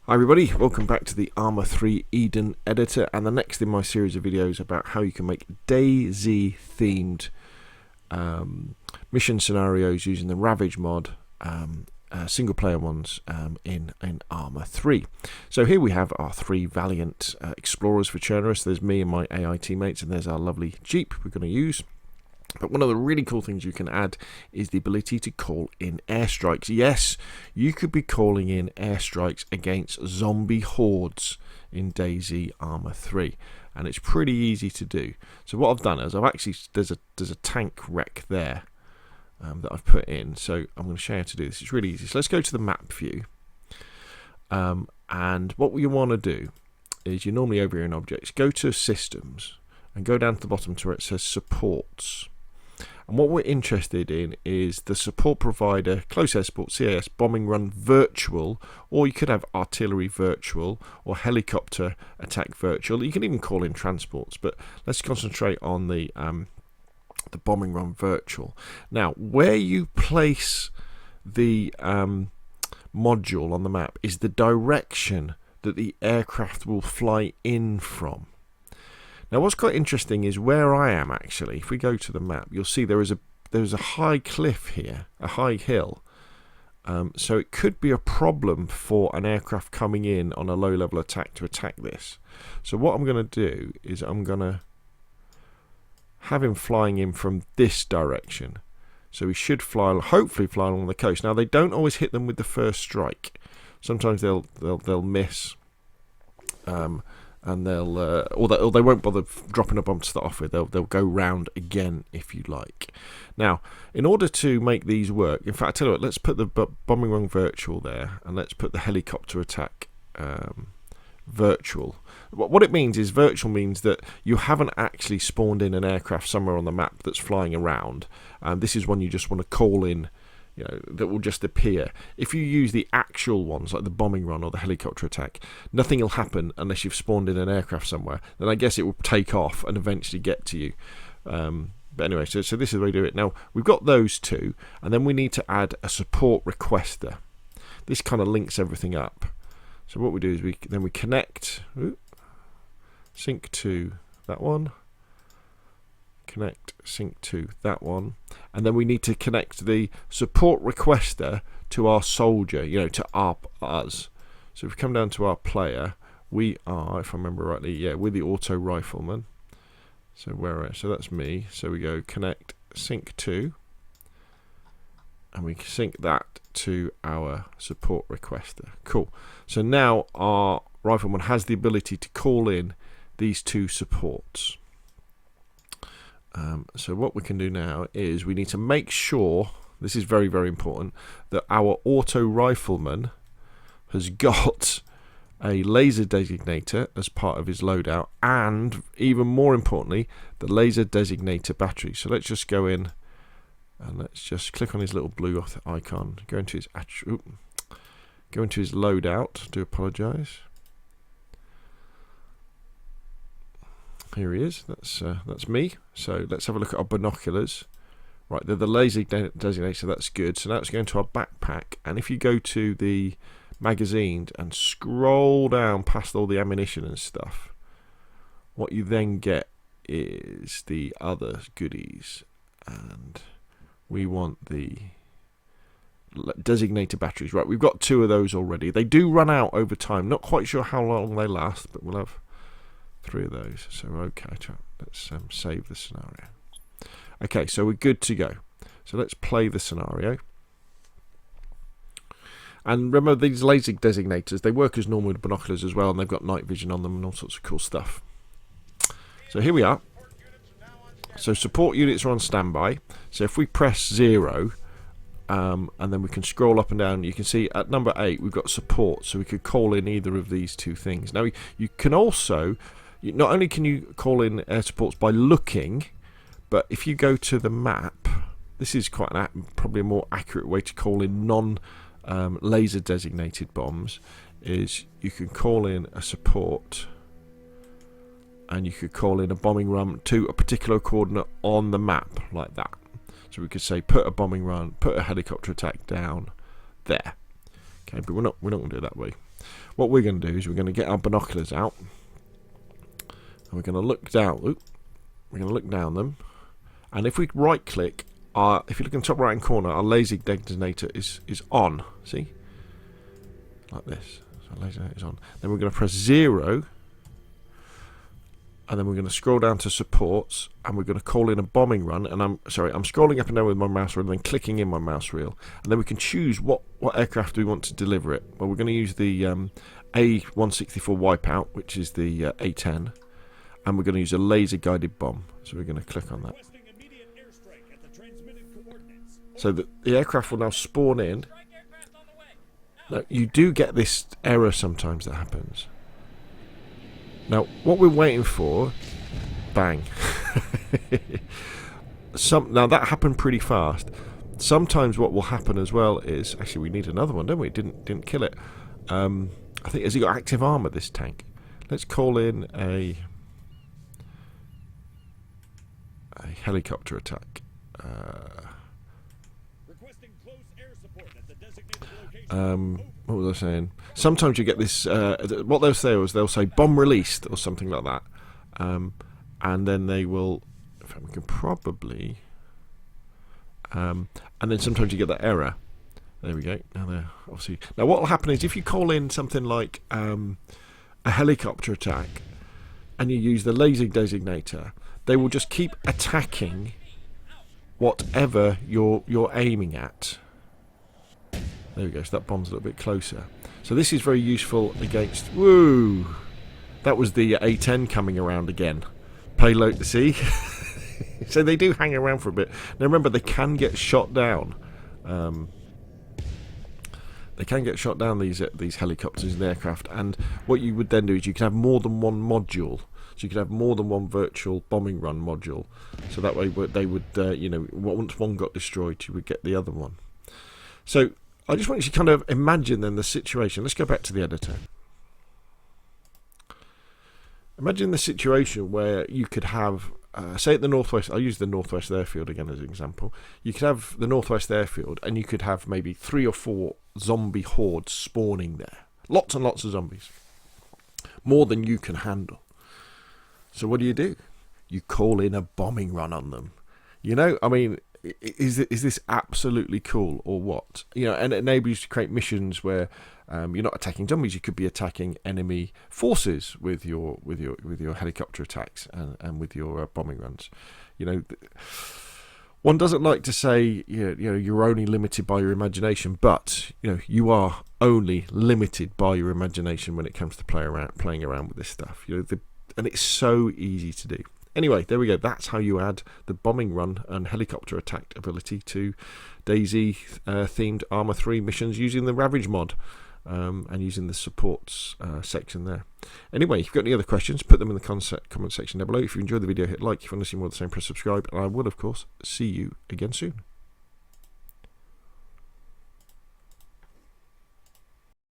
Hi everybody, welcome back to the Arma 3 Eden editor, and the next in my series of videos about how you can make DayZ themed mission scenarios using the Ravage mod, single player ones in Arma 3. So here we have our three valiant explorers for Chernarus. There's me and my AI teammates, and there's our lovely Jeep we're going to use. But one of the really cool things you can add is the ability to call in airstrikes. Yes, you could be calling in airstrikes against zombie hordes in DayZ Arma 3, and it's pretty easy to do. So what I've done is there's a tank wreck there that I've put in. So I'm going to show you how to do this. It's really easy. So let's go to the map view, and what you want to do is you're normally over here in objects. Go to systems and go down to the bottom to where it says supports. And what we're interested in is the support provider, close air support, CAS, bombing run virtual, or you could have artillery virtual or helicopter attack virtual. You can even call in transports, but let's concentrate on the bombing run virtual. Now, where you place the module on the map is the direction that the aircraft will fly in from. Now what's quite interesting is where I am actually. If we go to the map, you'll see there is a high cliff here, a high hill. So it could be a problem for an aircraft coming in on a low level attack to attack this. So what I'm going to do is I'm going to have him flying in from this direction. So he should hopefully fly along the coast. Now they don't always hit them with the first strike. Sometimes they'll miss. And or they won't bother dropping a bomb to start off with. They'll go round again if you like. Now, in order to make these work, in fact, I tell you what, let's put the bombing run virtual there, and let's put the helicopter attack virtual. What it means is virtual means that you haven't actually spawned in an aircraft somewhere on the map that's flying around. This is one you just want to call in. You know, that will just appear. If you use the actual ones like the bombing run or the helicopter attack, nothing will happen unless you've spawned in an aircraft somewhere. Then I guess it will take off and eventually get to you. But anyway, so this is the way to do it. Now we've got those two, and then we need to add a support requester. This kind of links everything up. So what we do is we connect, sync to that one. Connect, sync to that one, and then we need to connect the support requester to our soldier, to us. So if we come down to our player, we are, if I remember rightly, we're the auto rifleman. So that's me. So we go connect, sync to, and we sync that to our support requester. Cool. So now our rifleman has the ability to call in these two supports. So what we can do now is we need to make sure, this is very, very important, that our auto rifleman has got a laser designator as part of his loadout, and even more importantly, the laser designator battery. So let's just go in and let's just click on his little blue icon, go into his loadout. Do apologise. Here he is. That's me. So let's have a look at our binoculars. Right, they're the laser designator. That's good. So now it's going to our backpack. And if you go to the magazine and scroll down past all the ammunition and stuff, what you then get is the other goodies. And we want the designator batteries. Right, we've got two of those already. They do run out over time. Not quite sure how long they last, but we'll have three of those. So okay, let's save the scenario. Okay, so we're good to go. So let's play the scenario. And remember, these laser designators, they work as normal with binoculars as well, and they've got night vision on them and all sorts of cool stuff. So here we are. So support units are on standby. So if we press 0, and then we can scroll up and down, you can see at number 8 we've got support, so we could call in either of these two things. Now you can also, not only can you call in air supports by looking, but if you go to the map, this is quite probably a more accurate way to call in non-laser designated bombs, is you can call in a support and you could call in a bombing run to a particular coordinate on the map like that. So we could say put a bombing run, put a helicopter attack down there. Okay, but we're not going to do it that way. what we're going to do is we're going to get our binoculars out, and we're going to look down. We're going to look down them, and if we right click, if you look in the top right hand corner, our laser detonator is on. See, like this. So laser is on. Then we're going to press 0. And then we're going to scroll down to supports, and we're going to call in a bombing run. And I'm scrolling up and down with my mouse wheel, and then clicking in my mouse wheel, and then we can choose what aircraft we want to deliver it. Well, we're going to use the A164 Wipeout, which is the A10, and we're going to use a laser guided bomb. So we're going to click on that. So the aircraft will now spawn in. Now you do get this error sometimes that happens. Now, what we're waiting for, bang. Now, that happened pretty fast. Sometimes what will happen as well is, actually, we need another one, don't we? Didn't kill it. I think, has he got active armor, this tank? Let's call in a helicopter attack. What was I saying? Sometimes you get this. What they'll say is they'll say bomb released or something like that, and then they will. In fact, we can probably. And then sometimes you get that error. There we go. Now what will happen is if you call in something like a helicopter attack, and you use the laser designator, they will just keep attacking whatever you're aiming at. There we go, so that bomb's a little bit closer. So this is very useful against... Woo! That was the A10 coming around again. Payload to see. So they do hang around for a bit. Now remember, they can get shot down. They can get shot down, these helicopters and aircraft. And what you would then do is you can have more than one module. So you could have more than one virtual bombing run module. So that way they would, once one got destroyed, you would get the other one. So... I just want you to kind of imagine then the situation. Let's go back to the editor. Imagine the situation where you could have, say at the Northwest, I'll use the Northwest Airfield again as an example. You could have the Northwest Airfield and you could have maybe 3 or 4 zombie hordes spawning there. Lots and lots of zombies. More than you can handle. So what do? You call in a bombing run on them. I mean... Is this absolutely cool or what? And it enables you to create missions where you're not attacking zombies. You could be attacking enemy forces with your helicopter attacks and with your bombing runs. One doesn't like to say you're only limited by your imagination, but you are only limited by your imagination when it comes to playing around with this stuff. And it's so easy to do. Anyway, there we go. That's how you add the bombing run and helicopter attack ability to DayZ themed Arma 3 missions using the Ravage mod and using the supports section there. Anyway, if you've got any other questions, put them in the comment section down below. If you enjoyed the video, hit like. If you want to see more of the same, press subscribe. And I will, of course, see you again soon.